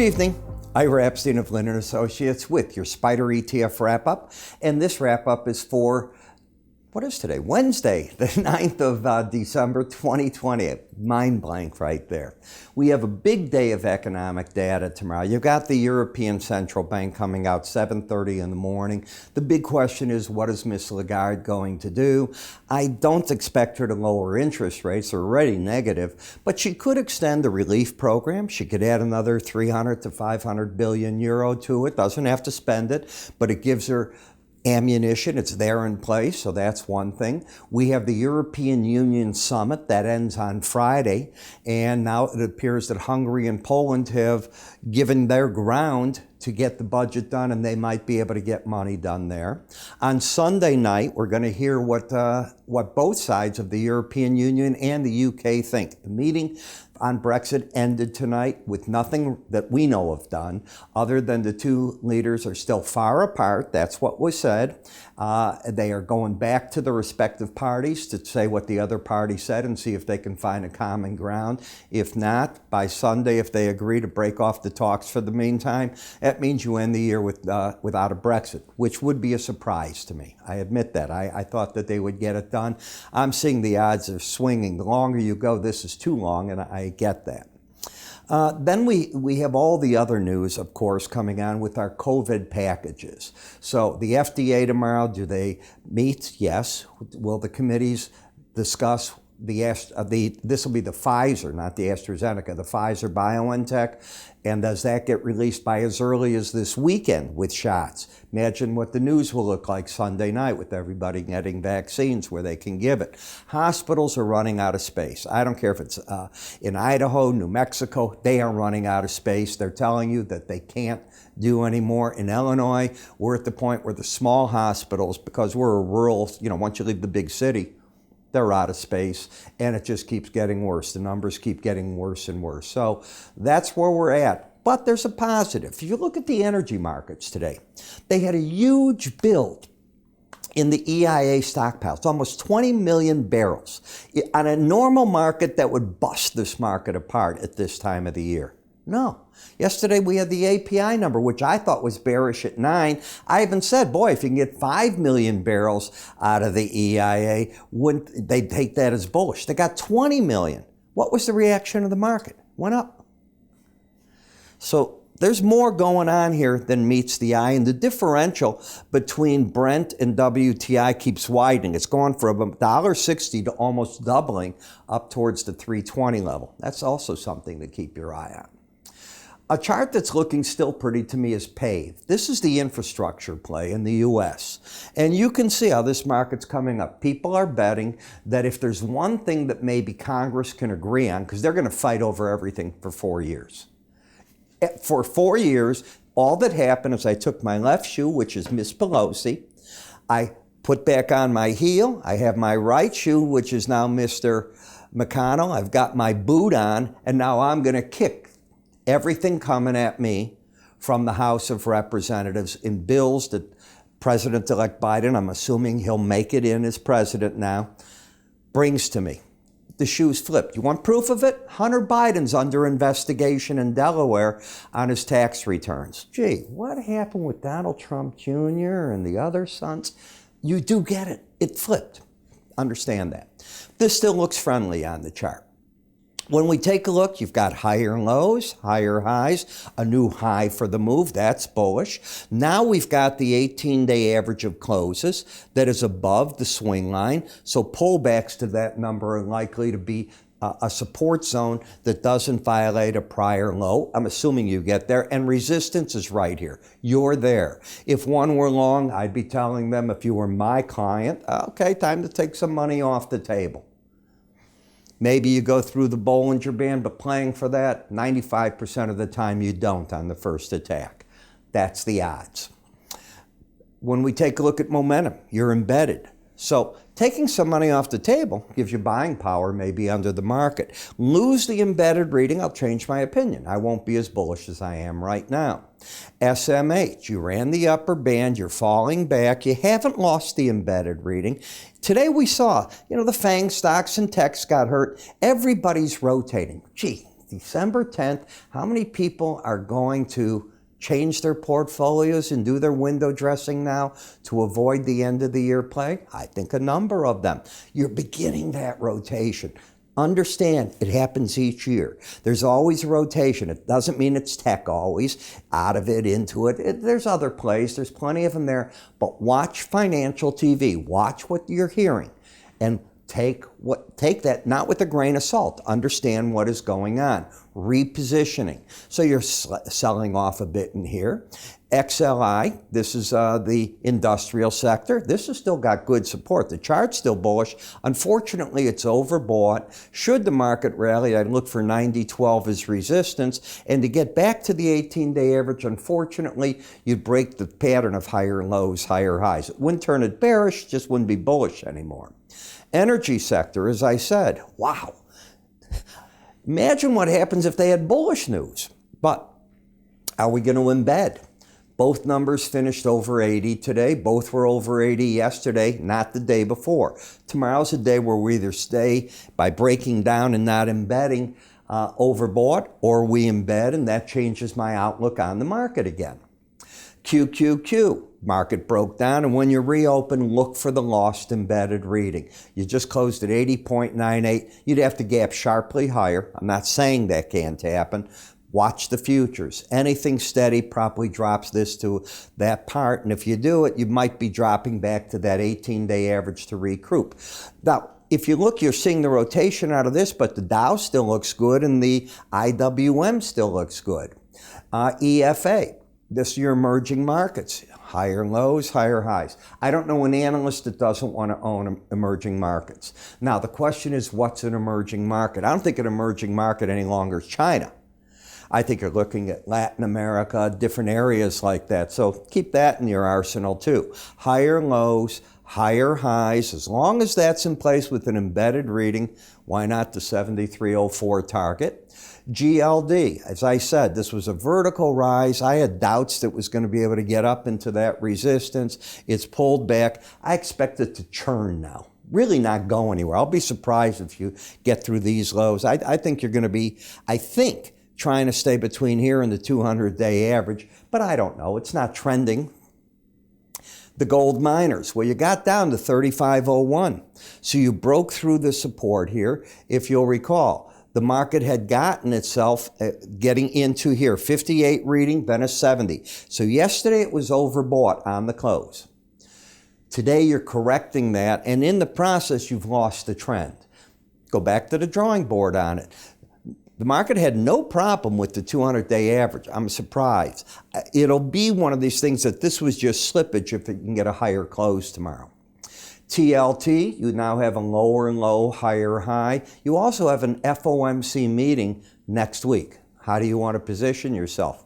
evening. Ira Epstein of Linn & Associates with your SPDR ETF wrap-up. And this wrap-up is for, what is today? Wednesday, the 9th of December 2020. Mind blank right there. We have a big day of economic data tomorrow. You've got the European Central Bank coming out 7:30 in the morning. The big question is, what is Ms. Lagarde going to do? I don't expect her to lower interest rates. They're already negative, but she could extend the relief program. She could add another 300 to 500 billion euro to it. Doesn't have to spend it, but it gives her ammunition. It's there in place, so that's one thing. We have the European Union summit that ends on Friday, and now it appears that Hungary and Poland have given their ground to get the budget done, and they might be able to get money done there. On Sunday night, we're going to hear what both sides of the European Union and the UK think. The meeting on Brexit ended tonight with nothing that we know of done, other than the two leaders are still far apart. That's what was said. They are going back to the respective parties to say what the other party said and see if they can find a common ground. If not, by Sunday, if they agree to break off the talks for the meantime, that means you end the year without a Brexit, which would be a surprise to me. I admit that. I thought that they would get it done. I'm seeing the odds are swinging. The longer you go, this is too long, and I get that. Then we have all the other news, of course, coming on with our COVID packages. So the FDA tomorrow, do they meet? Yes. Will the committees discuss this will be the Pfizer, not the AstraZeneca, the Pfizer-BioNTech, and does that get released by as early as this weekend with shots? Imagine what the news will look like Sunday night with everybody getting vaccines where they can give it. Hospitals are running out of space. I don't care if it's in Idaho, New Mexico, they are running out of space. They're telling you that they can't do anymore. In Illinois, we're at the point where the small hospitals, because we're a rural, once you leave the big city, they're out of space, and it just keeps getting worse. The numbers keep getting worse and worse. So that's where we're at. But there's a positive. If you look at the energy markets today, they had a huge build in the EIA stockpiles, almost 20 million barrels. On a normal market, that would bust this market apart at this time of the year. No. Yesterday we had the API number, which I thought was bearish at 9. I even said, boy, if you can get 5 million barrels out of the EIA, wouldn't they take that as bullish? They got 20 million. What was the reaction of the market? Went up. So there's more going on here than meets the eye, and the differential between Brent and WTI keeps widening. It's gone from $1.60 to almost doubling up towards the 320 level. That's also something to keep your eye on. A chart that's looking still pretty to me is PAVE. This is the infrastructure play in the U.S. And you can see how this market's coming up. People are betting that if there's one thing that maybe Congress can agree on, because they're going to fight over everything for 4 years. For 4 years, all that happened is I took my left shoe, which is Miss Pelosi. I put back on my heel. I have my right shoe, which is now Mr. McConnell. I've got my boot on, and now I'm going to kick everything coming at me from the House of Representatives in bills that President-elect Biden, I'm assuming he'll make it in as president now, brings to me. The shoe's flipped. You want proof of it? Hunter Biden's under investigation in Delaware on his tax returns. Gee, what happened with Donald Trump Jr. and the other sons? You do get it. It flipped. Understand that. This still looks friendly on the chart. When we take a look, you've got higher lows, higher highs, a new high for the move. That's bullish. Now we've got the 18-day average of closes that is above the swing line. So pullbacks to that number are likely to be a support zone that doesn't violate a prior low. I'm assuming you get there. And resistance is right here. You're there. If one were long, I'd be telling them, if you were my client, okay, time to take some money off the table. Maybe you go through the Bollinger Band, but playing for that, 95% of the time you don't on the first attack. That's the odds. When we take a look at momentum, you're embedded. So taking some money off the table gives you buying power maybe under the market. Lose the embedded reading, I'll change my opinion. I won't be as bullish as I am right now. SMH, you ran the upper band, you're falling back, you haven't lost the embedded reading. Today we saw, the FANG stocks and techs got hurt. Everybody's rotating. Gee, December 10th, how many people are going to change their portfolios and do their window dressing now to avoid the end of the year play? I think a number of them. You're beginning that rotation. Understand, it happens each year. There's always a rotation. It doesn't mean it's tech always, out of it, into it. There's other plays, there's plenty of them there. But watch financial TV, watch what you're hearing, and take that not with a grain of salt. Understand what is going on. Repositioning. So you're selling off a bit in here. XLI, this is the industrial sector. This has still got good support. The chart's still bullish. Unfortunately, it's overbought. Should the market rally, I'd look for 90.12 as resistance. And to get back to the 18-day average, unfortunately, you'd break the pattern of higher lows, higher highs. It wouldn't turn it bearish, just wouldn't be bullish anymore. Energy sector, as I said, wow. Imagine what happens if they had bullish news. But are we going to embed? Both numbers finished over 80 today. Both were over 80 yesterday, not the day before. Tomorrow's a day where we either stay by breaking down and not embedding overbought, or we embed, and that changes my outlook on the market again. QQQ, market broke down, and when you reopen, look for the lost embedded reading. You just closed at 80.98. You'd have to gap sharply higher. I'm not saying that can't happen. Watch the futures. Anything steady probably drops this to that part, and if you do it, you might be dropping back to that 18-day average to regroup. Now, if you look, you're seeing the rotation out of this, but the Dow still looks good, and the IWM still looks good. EFA, this is your emerging markets. Higher lows, higher highs. I don't know an analyst that doesn't want to own emerging markets. Now, the question is, what's an emerging market? I don't think an emerging market any longer is China. I think you're looking at Latin America, different areas like that. So keep that in your arsenal too. Higher lows, higher highs. As long as that's in place with an embedded reading, why not the 7304 target? GLD, as I said, this was a vertical rise. I had doubts that it was going to be able to get up into that resistance. It's pulled back. I expect it to churn now. Really not go anywhere. I'll be surprised if you get through these lows. I think you're going to be, trying to stay between here and the 200-day average, but I don't know. It's not trending. The gold miners, well, you got down to 35.01. So you broke through the support here. If you'll recall, the market had gotten itself getting into here, 58 reading, then a 70. So yesterday it was overbought on the close. Today you're correcting that, and in the process you've lost the trend. Go back to the drawing board on it. The market had no problem with the 200-day average. I'm surprised. It'll be one of these things that this was just slippage if it can get a higher close tomorrow. TLT, you now have a lower low, higher high. You also have an FOMC meeting next week. How do you want to position yourself?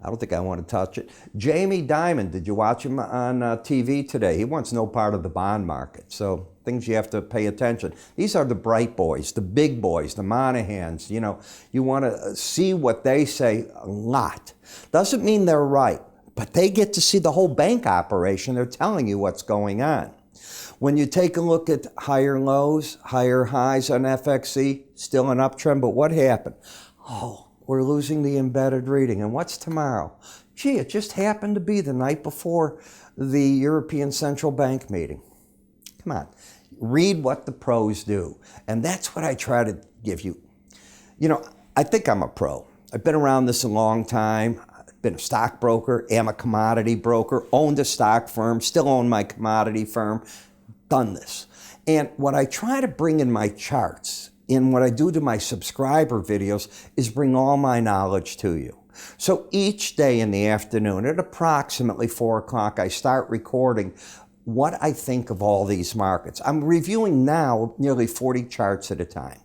I don't think I want to touch it. Jamie Dimon, did you watch him on TV today? He wants no part of the bond market. So things you have to pay attention. These are the bright boys, the big boys, the Monahans. You know, you want to see what they say a lot. Doesn't mean they're right, but they get to see the whole bank operation. They're telling you what's going on. When you take a look at higher lows, higher highs on FXC, still an uptrend, but what happened? Oh, we're losing the embedded reading. And what's tomorrow? Gee, it just happened to be the night before the European Central Bank meeting. Come on, read what the pros do. And that's what I try to give you. You know, I think I'm a pro. I've been around this a long time. I've been a stockbroker, am a commodity broker, owned a stock firm, still own my commodity firm, done this. And what I try to bring in my charts, in what I do to my subscriber videos, is bring all my knowledge to you. So each day in the afternoon at approximately 4 o'clock, I start recording what I think of all these markets. I'm reviewing now nearly 40 charts at a time.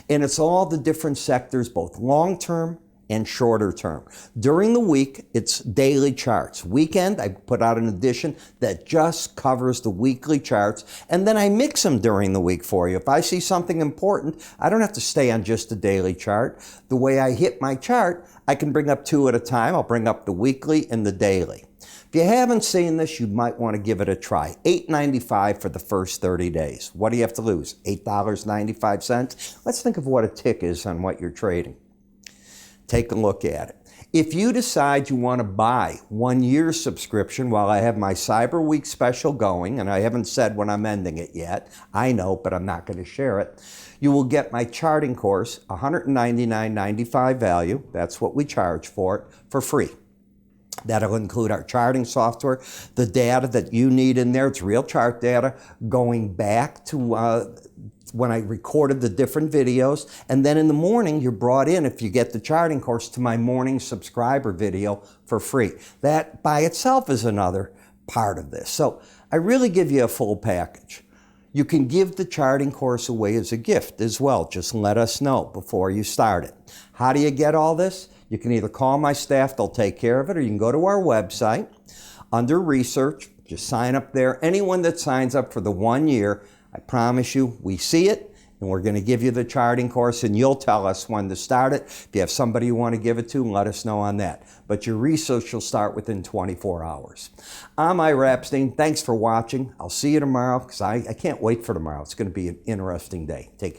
And it's all the different sectors, both long-term and shorter term. During the week, it's daily charts. Weekend, I put out an edition that just covers the weekly charts, and then I mix them during the week for you. If I see something important, I don't have to stay on just the daily chart. The way I hit my chart, I can bring up 2 at a time. I'll bring up the weekly and the daily. If you haven't seen this, you might want to give it a try. $8.95 for the first 30 days. What do you have to lose? $8.95? Let's think of what a tick is on what you're trading. take a look at it. If you decide you want to buy 1 year subscription while I have my Cyber Week special going, and I haven't said when I'm ending it yet, I know, but I'm not going to share it, you will get my charting course, $199.95 value, that's what we charge for it, for free. That'll include our charting software, the data that you need in there. It's real chart data going back to when I recorded the different videos. And then in the morning, you're brought in, if you get the charting course, to my morning subscriber video for free. That by itself is another part of this. So I really give you a full package. You can give the charting course away as a gift as well. Just let us know before you start it. How do you get all this? You can either call my staff, they'll take care of it, or you can go to our website. Under research, just sign up there. Anyone that signs up for the 1 year, I promise you, we see it, and we're going to give you the charting course, and you'll tell us when to start it. If you have somebody you want to give it to, let us know on that. But your research will start within 24 hours. I'm Ira Epstein. Thanks for watching. I'll see you tomorrow, because I can't wait for tomorrow. It's going to be an interesting day. Take care.